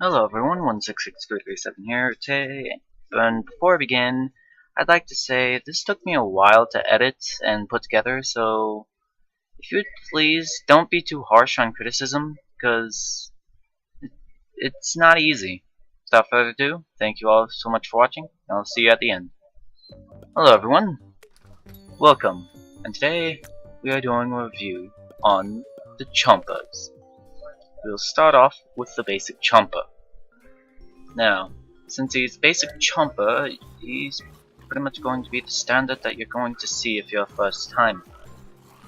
Hello everyone, 1663337 here today, and before I begin, I'd like to say this took me a while to edit and put together, so if you'd please don't be too harsh on criticism, because it's not easy. Without further ado, thank you all so much for watching, and I'll see you at the end. Hello everyone, welcome, and today we are doing a review on the chompers. We'll start off with the basic chomper. Now, since he's basic chomper, he's pretty much going to be the standard that you're going to see if you're a first time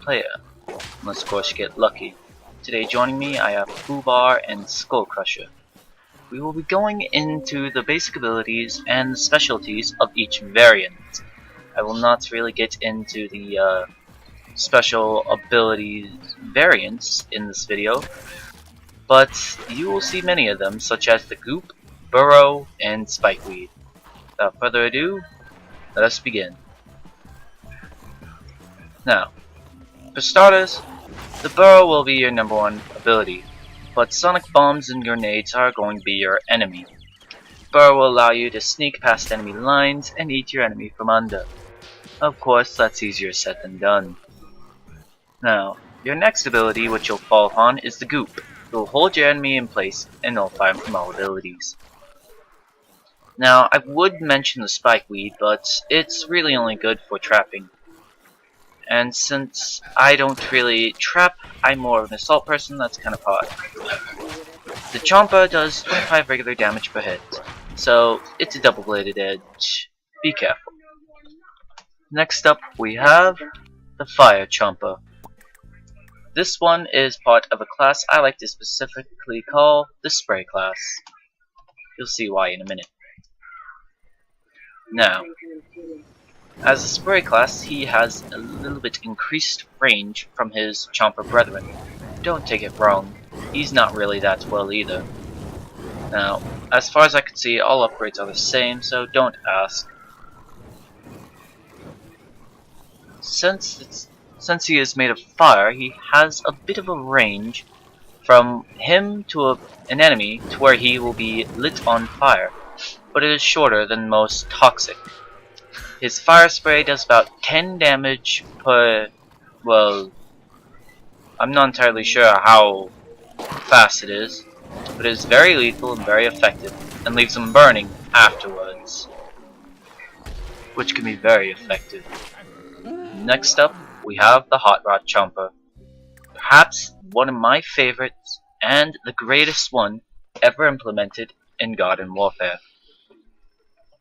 player. Unless of course you get lucky. Today joining me I have Foobar and Skull Crusher. We will be going into the basic abilities and the specialties of each variant. I will not really get into the special abilities variants in this video, but you will see many of them, such as the Goop, Burrow, and Spikeweed. Without further ado, let us begin. Now, for starters, the Burrow will be your number one ability, but Sonic Bombs and Grenades are going to be your enemy. Burrow will allow you to sneak past enemy lines and eat your enemy from under. Of course, that's easier said than done. Now, your next ability which you'll fall upon is the Goop. It will hold your enemy in place and nullify him from all abilities. Now, I would mention the Spikeweed, but it's really only good for trapping. And since I don't really trap, I'm more of an assault person, that's kind of hard. The Chomper does 25 regular damage per hit, so it's a double-bladed edge. Be careful. Next up, we have the Fire Chomper. This one is part of a class I like to specifically call the Spray class. You'll see why in a minute. Now, as a spray class, he has a little bit increased range from his chomper brethren. Don't take it wrong, he's not really that well either. Now, as far as I can see, all upgrades are the same, so don't ask. Since he is made of fire, he has a bit of a range from him to an enemy to where he will be lit on fire, but it is shorter than most toxic. His fire spray does about 10 damage per, well, I'm not entirely sure how fast it is, but it is very lethal and very effective, and leaves him burning afterwards, which can be very effective. Next up, we have the Hot Rod Chomper. Perhaps one of my favorites, and the greatest one ever implemented in Garden Warfare.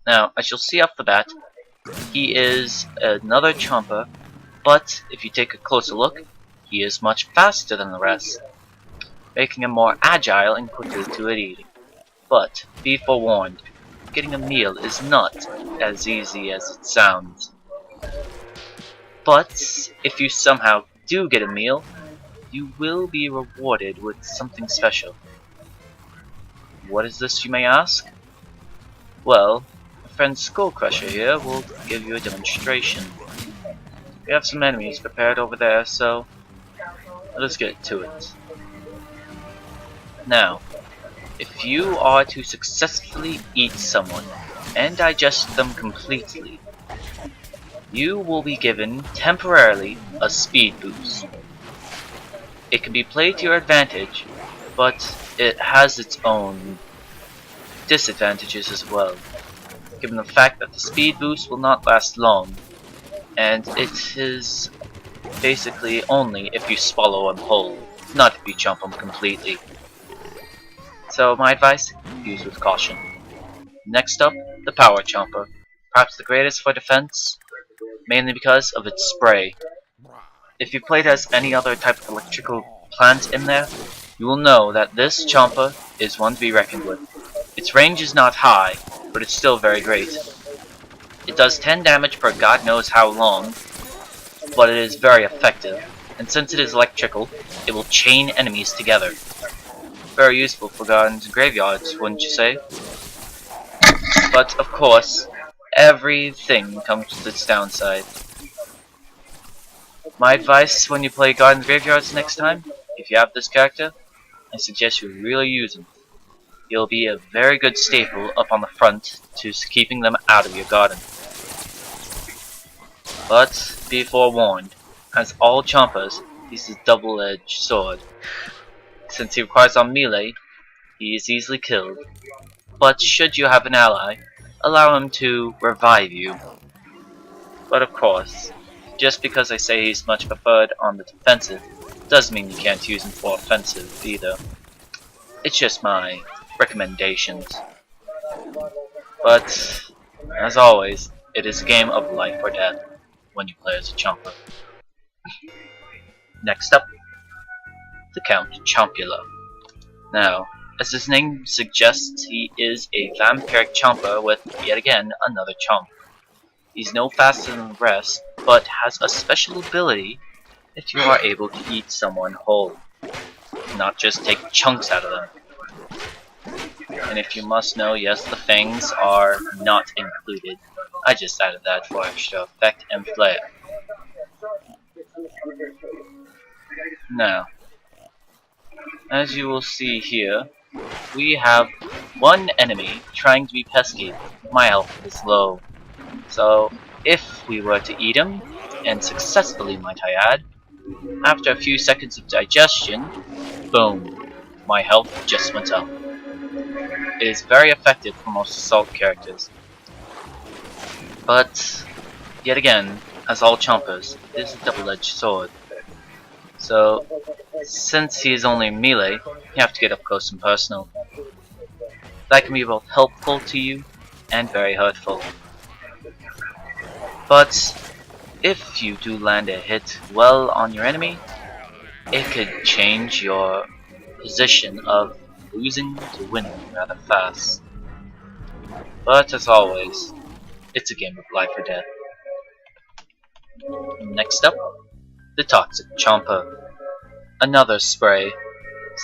Now, as you'll see off the bat, he is another chomper, but if you take a closer look, he is much faster than the rest, making him more agile and quicker to eating. But be forewarned, getting a meal is not as easy as it sounds. But if you somehow do get a meal, you will be rewarded with something special. What is this, you may ask? Well, friend Skull Crusher here will give you a demonstration. We have some enemies prepared over there, so let us get to it. Now, if you are to successfully eat someone and digest them completely, you will be given temporarily a speed boost. It can be played to your advantage, but it has its own disadvantages as well, given the fact that the speed boost will not last long, and it is basically only if you swallow them whole, not if you chomp them completely. So my advice, use with caution. Next up, the Power Chomper, perhaps the greatest for defense, mainly because of its spray. If you played as any other type of electrical plant in there, you will know that this chomper is one to be reckoned with. Its range is not high, but it's still very great. It does 10 damage per god knows how long, but it is very effective, and since it is electrical, it will chain enemies together. Very useful for gardens and graveyards, wouldn't you say? But of course, everything comes with its downside. My advice when you play gardens and graveyards next time, if you have this character, I suggest you really use him. He'll be a very good staple up on the front to keeping them out of your garden. But be forewarned, as all chompers, he's a double-edged sword. Since he requires on melee, he is easily killed. But should you have an ally, allow him to revive you. But of course, just because I say he's much preferred on the defensive, doesn't mean you can't use him for offensive either. It's just my recommendations. But, as always, it is a game of life or death when you play as a chomper. Next up, the Count Chocula. Now, as his name suggests, he is a vampiric chomper with, yet again, another chomp. He's no faster than the rest, but has a special ability if you are able to eat someone whole, not just take chunks out of them. And if you must know, yes, the fangs are not included. I just added that for extra effect and flair. Now, as you will see here, we have one enemy trying to be pesky. My health is low. So, if we were to eat him, and successfully might I add, after a few seconds of digestion, boom, my health just went up. It is very effective for most assault characters. But, yet again, as all chompers, it is a double-edged sword. So, since he is only melee, you have to get up close and personal. That can be both helpful to you and very hurtful. But, if you do land a hit well on your enemy, it could change your position of losing to winning rather fast. But as always, it's a game of life or death. Next up, the Toxic Chomper. Another spray,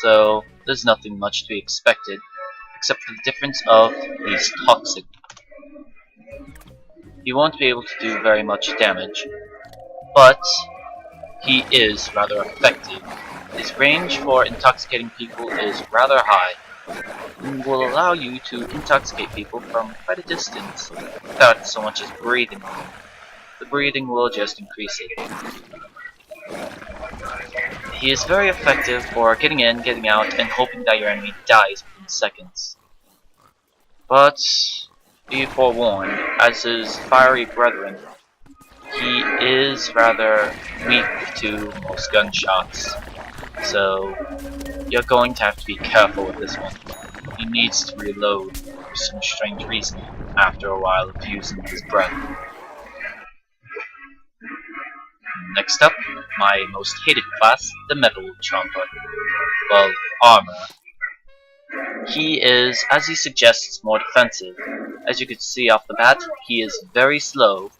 so there's nothing much to be expected, except for the difference of he's toxic. He won't be able to do very much damage, but he is rather effective. His range for intoxicating people is rather high, and will allow you to intoxicate people from quite a distance without so much as breathing on them. The breathing will just increase it. He is very effective for getting in, getting out, and hoping that your enemy dies within seconds. But be forewarned, as his fiery brethren, he is rather weak to most gunshots. So you're going to have to be careful with this one. He needs to reload for some strange reason after a while of using his breath. Next up, my most hated class, the Metal Chomper. Well, armor. He is, as he suggests, more defensive. As you can see off the bat, he is very slow,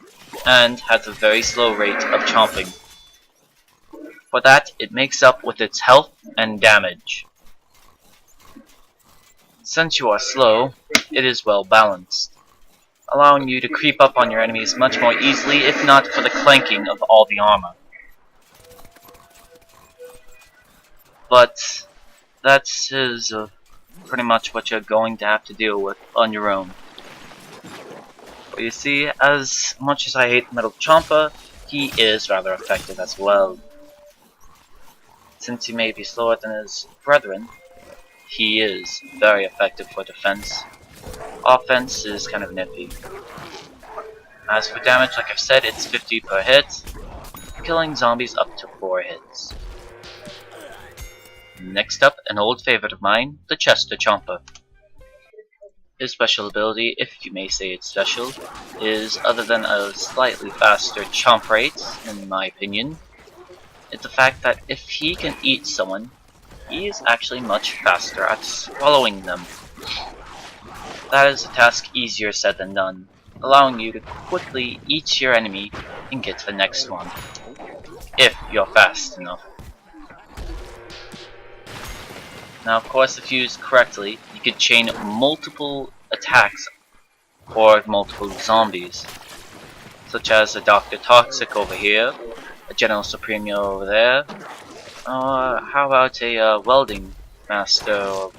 and has a very slow rate of chomping. For that, it makes up with its health and damage. Since you are slow, it is well balanced, allowing you to creep up on your enemies much more easily, if not for the clanking of all the armor. But that is pretty much what you're going to have to deal with on your own. But you see, as much as I hate Metal Chomper, he is rather effective as well. Since he may be slower than his brethren, he is very effective for defense. Offense is kind of nippy. As for damage, like I've said, it's 50 per hit, killing zombies up to 4 hits. Next up, an old favorite of mine, the Chester Chomper. His special ability, if you may say it's special, is, other than a slightly faster chomp rate, in my opinion, it's the fact that if he can eat someone, he is actually much faster at swallowing them. That is a task easier said than done, allowing you to quickly eat your enemy and get to the next one, if you're fast enough. Now of course, if used correctly, you could chain multiple attacks or multiple zombies, such as a Dr. Toxic over here, a General Supremio over there, or how about a welding master, or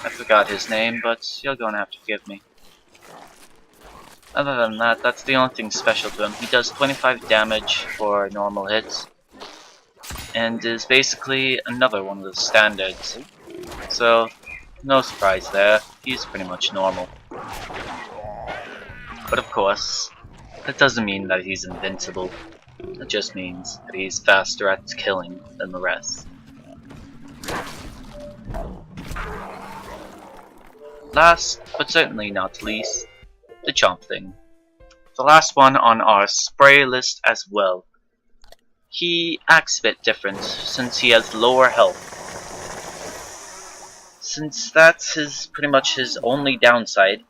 I forgot his name, but you're gonna have to forgive me. Other than that, that's the only thing special to him. He does 25 damage for normal hits, and is basically another one of the standards. So, no surprise there, he's pretty much normal. But of course, that doesn't mean that he's invincible. It just means that he's faster at killing than the rest. Last, but certainly not least, the chomp thing. The last one on our spray list as well. He acts a bit different since he has lower health. Since that's pretty much his only downside,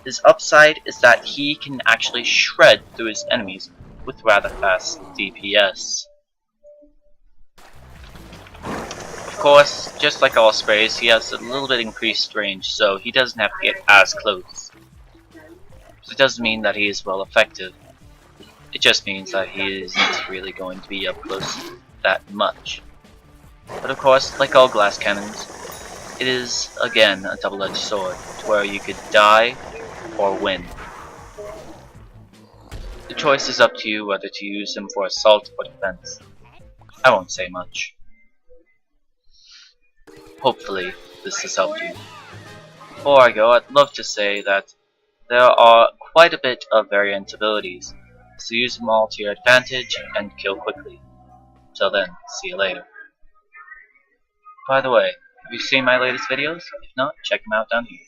his upside is that he can actually shred through his enemies with rather fast DPS. Of course, just like all sprays, he has a little bit increased range, so he doesn't have to get as close. It doesn't mean that he is well effective. It just means that he isn't really going to be up close that much. But of course, like all glass cannons, it is again a double-edged sword, where you could die or win. The choice is up to you whether to use them for assault or defense. I won't say much. Hopefully, this has helped you. Before I go, I'd love to say that there are quite a bit of variant abilities, so use them all to your advantage and kill quickly. Till then, see you later. By the way, have you seen my latest videos? If not, check them out down here.